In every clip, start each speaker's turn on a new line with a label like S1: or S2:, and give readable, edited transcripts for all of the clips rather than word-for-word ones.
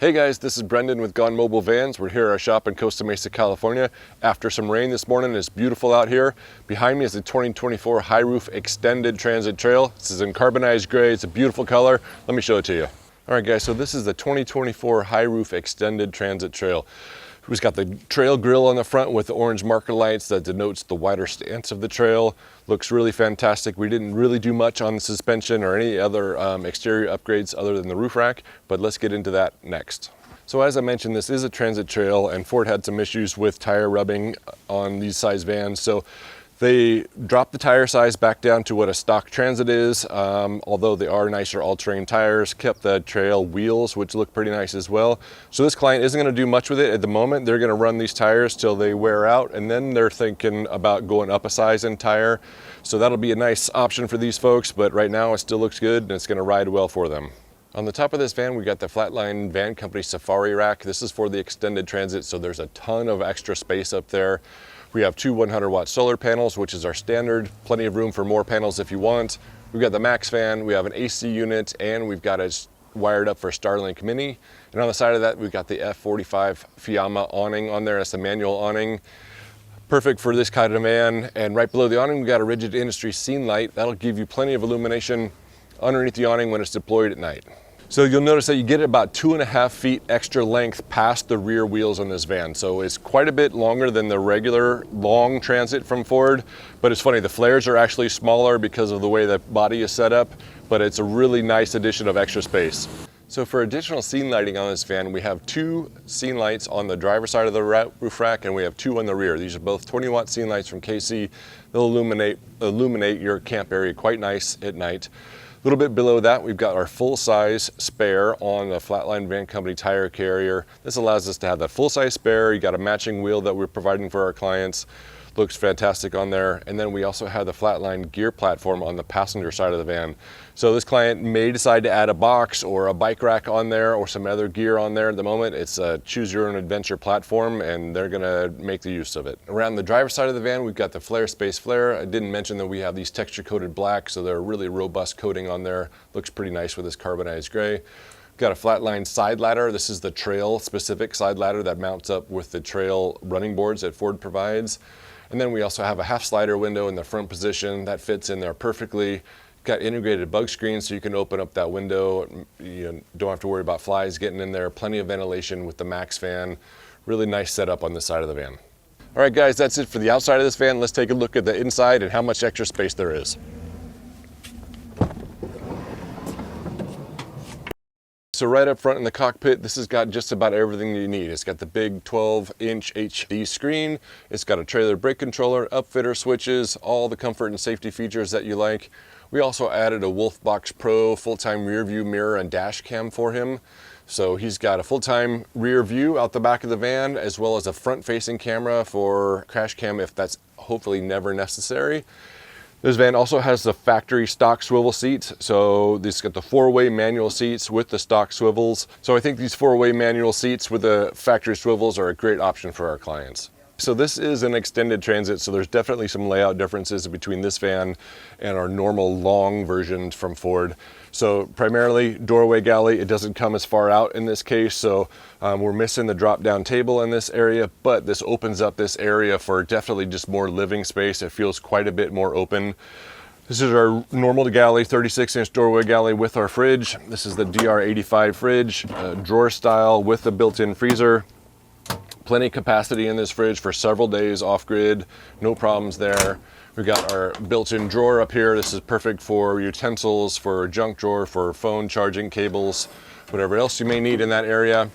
S1: Hey guys, this is Brendan with Gone Mobile Vans. We're here at our shop in Costa Mesa, California. After some rain this morning, it's beautiful out here. Behind me is the 2024 High Roof Extended Transit Trail. This is in carbonized gray. It's a beautiful color. Let me show it to you. All right guys, so this is the 2024 High Roof Extended Transit Trail. We've got the trail grill on the front with the orange marker lights that denotes the wider stance of the trail. Looks really fantastic. We didn't really do much on the suspension or any other exterior upgrades other than the roof rack, but let's get into that next. So as I mentioned, this is a transit trail and Ford had some issues with tire rubbing on these size vans. So they dropped the tire size back down to what a stock Transit is, although they are nicer all-terrain tires, kept the trail wheels, which look pretty nice as well. So this client isn't gonna do much with it at the moment. They're gonna run these tires till they wear out, and then they're thinking about going up a size in tire. So that'll be a nice option for these folks, but right now it still looks good and it's gonna ride well for them. On the top of this van, we got the Flatline Van Company Safari Rack. This is for the extended transit, so there's a ton of extra space up there. We have two 100-watt solar panels, which is our standard. Plenty of room for more panels if you want. We've got the Max fan, we have an AC unit, and we've got it wired up for Starlink Mini. And on the side of that, we've got the F45 Fiamma awning on there. That's the manual awning. Perfect for this kind of van. And right below the awning, we've got a rigid industry scene light. That'll give you plenty of illumination underneath the awning when it's deployed at night. So you'll notice that you get about 2.5 feet extra length past the rear wheels on this van. So it's quite a bit longer than the regular long Transit from Ford. But it's funny, the flares are actually smaller because of the way the body is set up, but it's a really nice addition of extra space. So for additional scene lighting on this van, we have two scene lights on the driver's side of the roof rack, and we have two on the rear. These are both 20-watt scene lights from KC. They'll illuminate your camp area quite nice at night. A little bit below that, we've got our full-size spare on the Flatline Van Company tire carrier. This allows us to have that full-size spare. You got a matching wheel that we're providing for our clients. Looks fantastic on there. And then we also have the Flatline gear platform on the passenger side of the van. So this client may decide to add a box or a bike rack on there or some other gear on there. At the moment, it's a choose your own adventure platform and they're gonna make the use of it. Around the driver's side of the van, we've got the Flare Space Flare. I didn't mention that we have these texture coated black, so they're a really robust coating on there. Looks pretty nice with this carbonized gray. Got a Flatline side ladder. This is the trail specific side ladder that mounts up with the trail running boards that Ford provides. And then we also have a half slider window in the front position that fits in there perfectly. Got integrated bug screens so you can open up that window. You don't have to worry about flies getting in there. Plenty of ventilation with the Max fan. Really nice setup on this side of the van. All right guys, that's it for the outside of this van. Let's take a look at the inside and how much extra space there is. So right up front in the cockpit, this has got just about everything you need. It's got the big 12-inch HD screen. It's got a trailer brake controller, upfitter switches, all the comfort and safety features that you like. We also added a Wolfbox Pro full-time rear view mirror and dash cam for him. So he's got a full-time rear view out the back of the van, as well as a front-facing camera for crash cam if that's hopefully never necessary. This van also has the factory stock swivel seats. So this got the 4-way manual seats with the stock swivels. So I think these 4-way manual seats with the factory swivels are a great option for our clients. So this is an extended transit, so there's definitely some layout differences between this van and our normal long versions from Ford. So primarily doorway galley, it doesn't come as far out in this case, so we're missing the drop-down table in this area, but this opens up this area for definitely just more living space. It feels quite a bit more open. This is our normal galley, 36-inch doorway galley with our fridge. This is the DR85 fridge, drawer style with the built-in freezer. Plenty of capacity in this fridge for several days off-grid, no problems there. We've got our built-in drawer up here. This is perfect for utensils, for a junk drawer, for phone charging cables, whatever else you may need in that area.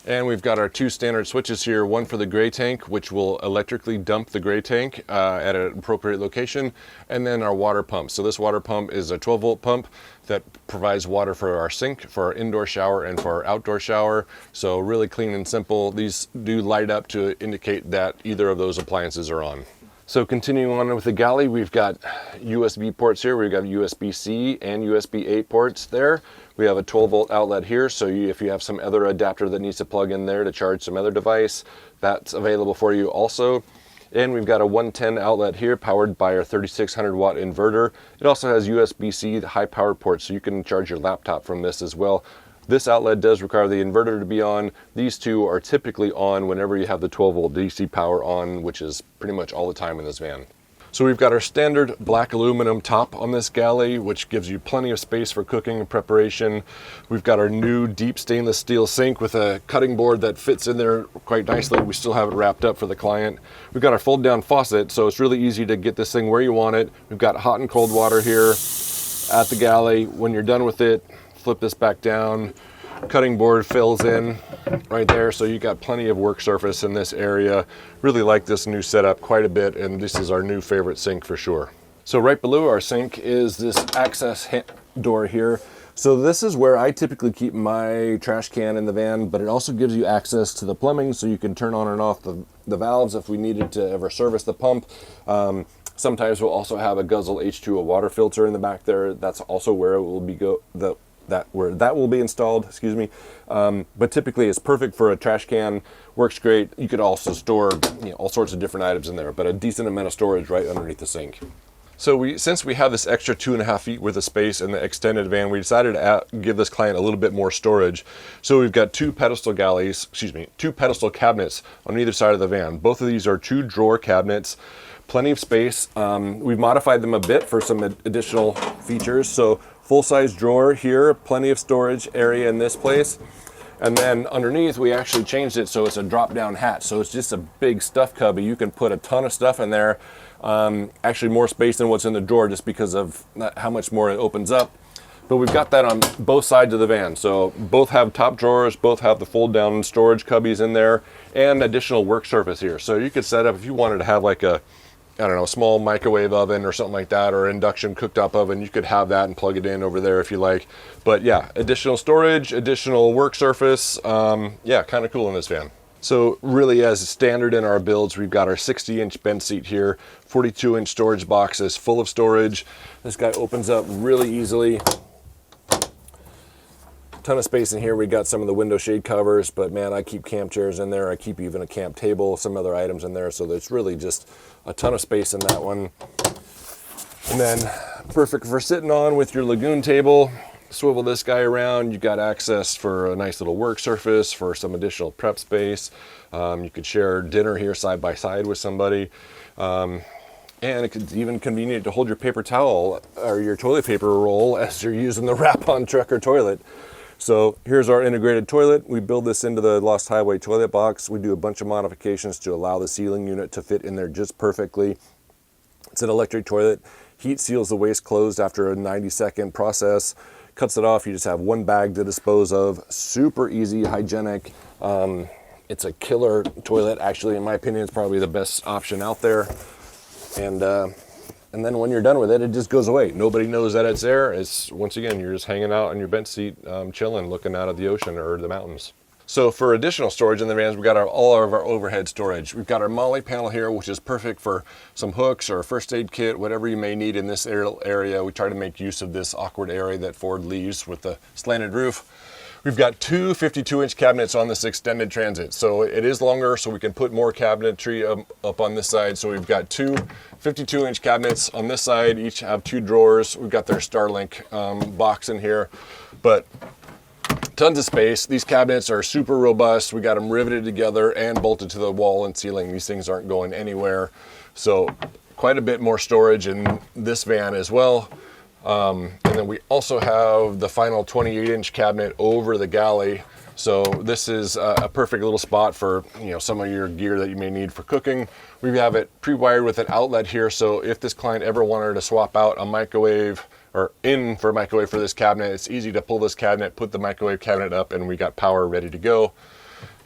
S1: And we've got our two standard switches here, one for the gray tank, which will electrically dump the gray tank at an appropriate location, and then our water pump. So this water pump is a 12-volt pump that provides water for our sink, for our indoor shower, and for our outdoor shower. So really clean and simple. These do light up to indicate that either of those appliances are on. So continuing on with the galley, we've got USB ports here. We've got USB-C and USB-A ports there. We have a 12-volt outlet here, so if you have some other adapter that needs to plug in there to charge some other device, that's available for you also. And we've got a 110 outlet here powered by our 3600 watt inverter. It also has USB-C high power port, so you can charge your laptop from this as well. This outlet does require the inverter to be on. These two are typically on whenever you have the 12-volt DC power on, which is pretty much all the time in this van. So we've got our standard black aluminum top on this galley, which gives you plenty of space for cooking and preparation. We've got our new deep stainless steel sink with a cutting board that fits in there quite nicely. We still have it wrapped up for the client. We've got our fold down faucet, so it's really easy to get this thing where you want it. We've got hot and cold water here at the galley. When you're done with it, flip this back down. Cutting board fills in right there, so you got plenty of work surface in this area. Really like this new setup quite a bit, and this is our new favorite sink for sure. So right below our sink is this access door here. So this is where I typically keep my trash can in the van, but it also gives you access to the plumbing, so you can turn on and off the valves if we needed to ever service the pump. Sometimes we'll also have a Guzzle H2O water filter in the back there. That's also where it will be where that will be installed, excuse me. But typically it's perfect for a trash can, works great. You could also store all sorts of different items in there, but a decent amount of storage right underneath the sink. So since we have this extra 2.5 feet worth of space in the extended van, we decided to give this client a little bit more storage. So we've got two pedestal cabinets on either side of the van. Both of these are 2-drawer cabinets. Plenty of space. We've modified them a bit for some additional features. So full-size drawer here, plenty of storage area in this place. And then underneath, we actually changed it so it's a drop-down hatch. So it's just a big stuff cubby. You can put a ton of stuff in there. Actually more space than what's in the drawer just because of how much more it opens up. But we've got that on both sides of the van. So both have top drawers, both have the fold-down storage cubbies in there, and additional work surface here. So you could set up, if you wanted to have like a small microwave oven or something like that, or induction cooktop oven, you could have that and plug it in over there if you like. But yeah, additional storage, additional work surface. Yeah, kind of cool in this van. So really, as standard in our builds, we've got our 60-inch bench seat here, 42-inch storage boxes full of storage. This guy opens up really easily. Ton of space in here. We got some of the window shade covers, but man, I keep camp chairs in there. I keep even a camp table, some other items in there. So there's really just a ton of space in that one. And then perfect for sitting on with your lagoon table. Swivel this guy around. You got access for a nice little work surface for some additional prep space. You could share dinner here side by side with somebody. And it could even convenient to hold your paper towel or your toilet paper roll as you're using the wrap-on trucker toilet. So here's our integrated toilet. We build this into the Lost Highway toilet box. We do a bunch of modifications to allow the sealing unit to fit in there just perfectly. It's an electric toilet. Heat seals the waste closed after a 90-second process. Cuts it off. You just have one bag to dispose of. Super easy, hygienic. It's a killer toilet. Actually, in my opinion, it's probably the best option out there. And then when you're done with it, it just goes away. Nobody knows that it's there. It's, once again, you're just hanging out on your bench seat, chilling, looking out at the ocean or the mountains. So for additional storage in the vans, we've got all of our overhead storage. We've got our MOLLE panel here, which is perfect for some hooks or a first aid kit, whatever you may need in this area. We try to make use of this awkward area that Ford leaves with the slanted roof. We've got two 52-inch cabinets on this extended transit. So it is longer, so we can put more cabinetry up on this side. So we've got two 52-inch cabinets on this side, each have 2 drawers. We've got their Starlink box in here, but tons of space. These cabinets are super robust. We got them riveted together and bolted to the wall and ceiling. These things aren't going anywhere. So quite a bit more storage in this van as well. And then we also have the final 28-inch cabinet over the galley. So this is a perfect little spot for some of your gear that you may need for cooking. We have it pre-wired with an outlet here, so if this client ever wanted to swap out a microwave or in for a microwave for this cabinet, it's easy to pull this cabinet, put the microwave cabinet up, and we got power ready to go.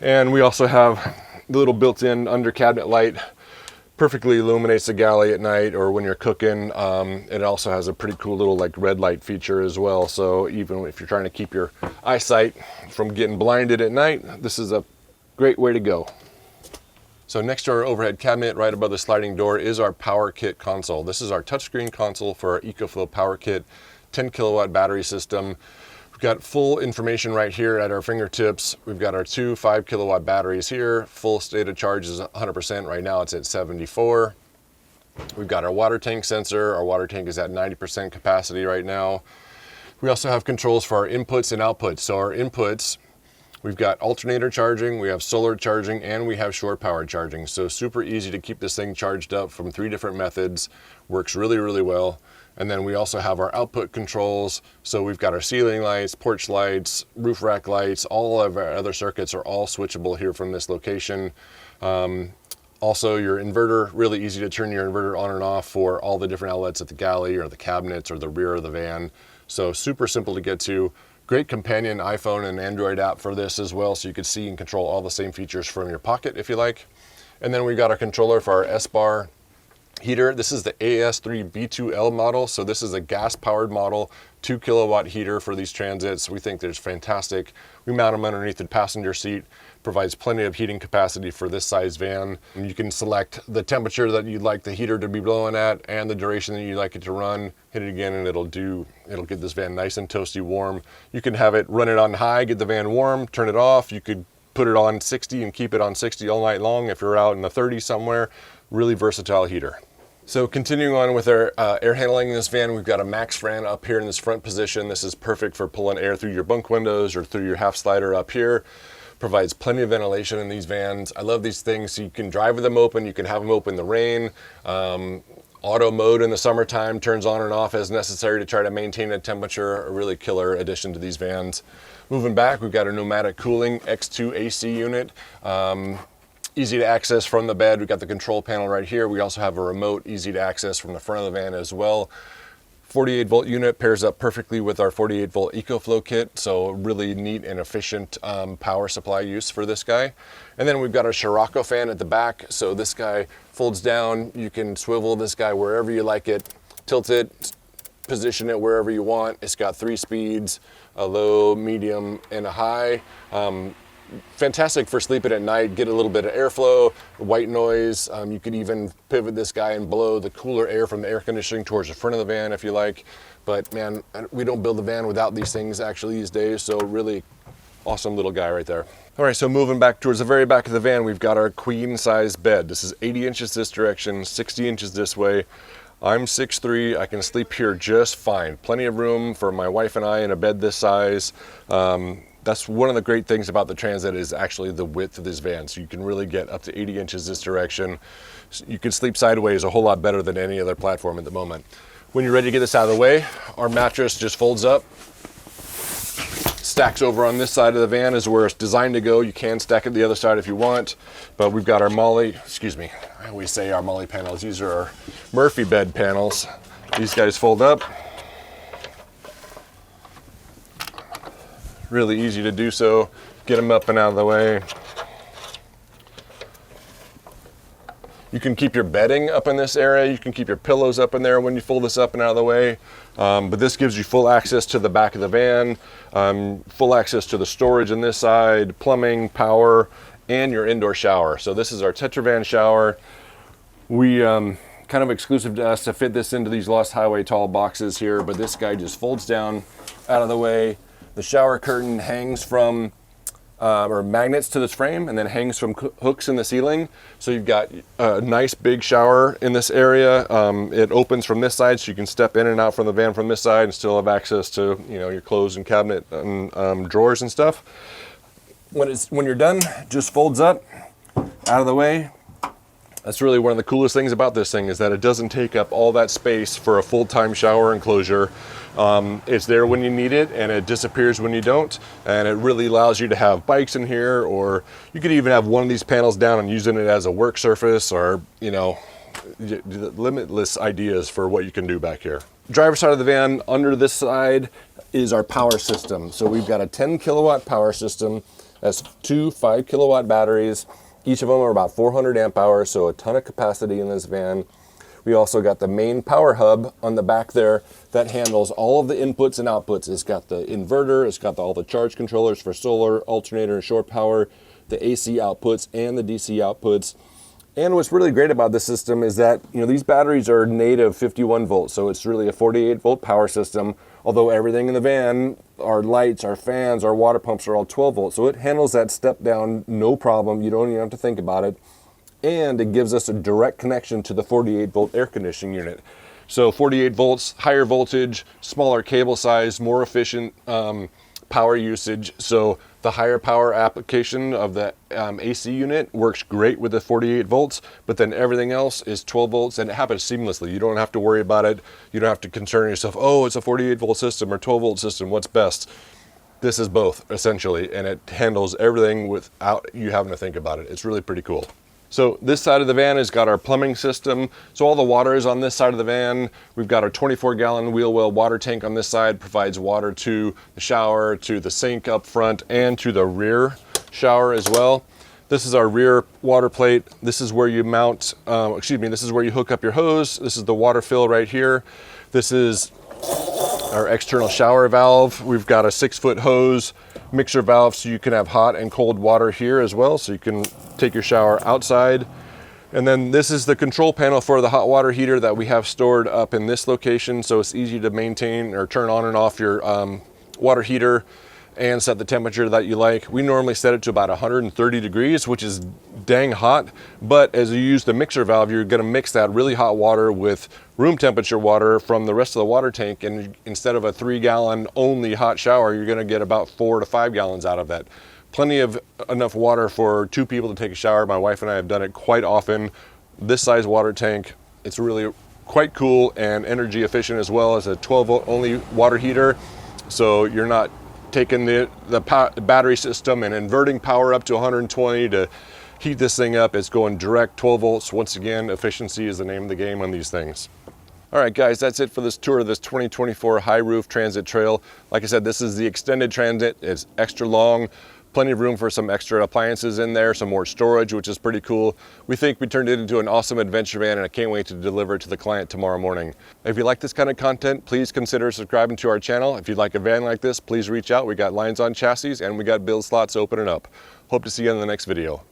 S1: And we also have the little built-in under cabinet light. Perfectly illuminates the galley at night or when you're cooking. It also has a pretty cool little red light feature as well. So even if you're trying to keep your eyesight from getting blinded at night, this is a great way to go. So next to our overhead cabinet, right above the sliding door, is our power kit console. This is our touchscreen console for our EcoFlow power kit, 10 kilowatt battery system. We've got full information right here at our fingertips. We've got our 2 5 kilowatt batteries here. Full state of charge is 100%. Right now it's at 74. We've got our water tank sensor. Our water tank is at 90% capacity right now. We also have controls for our inputs and outputs. So our inputs, we've got alternator charging, we have solar charging, and we have shore power charging. So super easy to keep this thing charged up from 3 different methods. Works really, really well. And then we also have our output controls. So we've got our ceiling lights, porch lights, roof rack lights, all of our other circuits are all switchable here from this location. Also your inverter, really easy to turn your inverter on and off for all the different outlets at the galley or the cabinets or the rear of the van. So super simple to get to. Great companion iPhone and Android app for this as well, so you can see and control all the same features from your pocket if you like. And then we got our controller for our S-Bar heater. This is the AS3B2L model, so this is a gas-powered model, 2 kilowatt heater for these transits. We think they're fantastic. We mount them underneath the passenger seat. Provides plenty of heating capacity for this size van. And you can select the temperature that you'd like the heater to be blowing at and the duration that you'd like it to run. Hit it again and it'll get this van nice and toasty warm. You can have it run it on high, get the van warm, turn it off. You could put it on 60 and keep it on 60 all night long if you're out in the 30s somewhere. Really versatile heater. So continuing on with our air handling in this van, we've got a max fan up here in this front position. This is perfect for pulling air through your bunk windows or through your half slider up here. Provides plenty of ventilation in these vans. I love these things. You can drive with them open, you can have them open in the rain. Auto mode in the summertime turns on and off as necessary to try to maintain a temperature. A really killer addition to these vans. Moving back, we've got a pneumatic cooling X2 AC unit. Easy to access from the bed. We've got the control panel right here. We also have a remote, easy to access from the front of the van as well. 48 volt unit pairs up perfectly with our 48 volt EcoFlow kit, so really neat and efficient power supply use for this guy. And then we've got our Scirocco fan at the back, so this guy folds down. You can swivel this guy wherever you like it, tilt it, position it wherever you want. It's got 3 speeds, a low, medium, and a high. Fantastic for sleeping at night, get a little bit of airflow, white noise. You could even pivot this guy and blow the cooler air from the air conditioning towards the front of the van if you like. But man, we don't build a van without these things actually these days, so really awesome little guy right there. All right, so moving back towards the very back of the van, we've got our queen size bed. This is 80 inches this direction, 60 inches this way. I'm 6'3", I can sleep here just fine. Plenty of room for my wife and I in a bed this size. That's one of the great things about the Transit is actually the width of this van. So you can really get up to 80 inches this direction. You can sleep sideways a whole lot better than any other platform at the moment. When you're ready to get this out of the way, our mattress just folds up, stacks over on this side of the van is where it's designed to go. You can stack it the other side if you want, but we've got our I always say our Molly panels. These are our Murphy bed panels. These guys fold up. Really easy to do so. Get them up and out of the way. You can keep your bedding up in this area. You can keep your pillows up in there when you fold this up and out of the way. But this gives you full access to the back of the van, full access to the storage on this side, plumbing, power, and your indoor shower. So this is our Tetravan shower. We kind of exclusive to us to fit this into these Lost Highway tall boxes here, but this guy just folds down out of the way. The shower curtain hangs from or magnets to this frame and then hangs from hooks in the ceiling. So you've got a nice big shower in this area. It opens from this side so you can step in and out from the van from this side and still have access to your clothes and cabinet and drawers and stuff. When you're done, just folds up out of the way. That's really one of the coolest things about this thing is that it doesn't take up all that space for a full-time shower enclosure. It's there when you need it and it disappears when you don't, and it really allows you to have bikes in here, or you could even have one of these panels down and using it as a work surface, or limitless ideas for what you can do back here. Driver's side of the van, under this side is our power system. So we've got a 10 kilowatt power system. That's 2 5 kilowatt batteries. Each of them are about 400 amp hours, so a ton of capacity in this van. We also got the main power hub on the back there that handles all of the inputs and outputs. It's got the inverter, it's got all the charge controllers for solar, alternator, and shore power, the AC outputs and the DC outputs. And what's really great about this system is that these batteries are native 51 volts, so it's really a 48 volt power system, although everything in the van, our lights, our fans, our water pumps are all 12 volts. So it handles that step down no problem. You don't even have to think about it. And it gives us a direct connection to the 48 volt air conditioning unit. So 48 volts, higher voltage, smaller cable size, more efficient power usage. So the higher power application of the AC unit works great with the 48 volts, but then everything else is 12 volts and it happens seamlessly. You don't have to worry about it. You don't have to concern yourself, oh, it's a 48 volt system or 12 volt system, what's best? This is both essentially, and it handles everything without you having to think about it. It's really pretty cool. So this side of the van has got our plumbing system. So all the water is on this side of the van. We've got our 24-gallon wheel well water tank on this side, provides water to the shower, to the sink up front, and to the rear shower as well. This is our rear water plate. This is where you mount, this is where you hook up your hose. This is the water fill right here. This is our external shower valve. We've got a 6-foot hose mixer valve so you can have hot and cold water here as well, so you can take your shower outside. And then this is the control panel for the hot water heater that we have stored up in this location, so it's easy to maintain or turn on and off your water heater and set the temperature that you like. We normally set it to about 130 degrees, which is dang hot, but as you use the mixer valve, you're gonna mix that really hot water with room temperature water from the rest of the water tank, and instead of a 3-gallon only hot shower, you're gonna get about 4 to 5 gallons out of that. Plenty of enough water for 2 people to take a shower. My wife and I have done it quite often. This size water tank, it's really quite cool and energy efficient, as well as a 12 volt only water heater, so you're not taking the battery system and inverting power up to 120 to heat this thing up. It's going direct 12 volts. Once again, efficiency is the name of the game on these things. All right, guys, that's it for this tour of this 2024 high roof transit trail. Like I said, this is the extended transit. It's extra long, plenty of room for some extra appliances in there, some more storage, which is pretty cool. We think we turned it into an awesome adventure van, and I can't wait to deliver it to the client tomorrow morning. If you like this kind of content, please consider subscribing to our channel. If you'd like a van like this, please reach out. We got lines on chassis and we got build slots opening up. Hope to see you in the next video.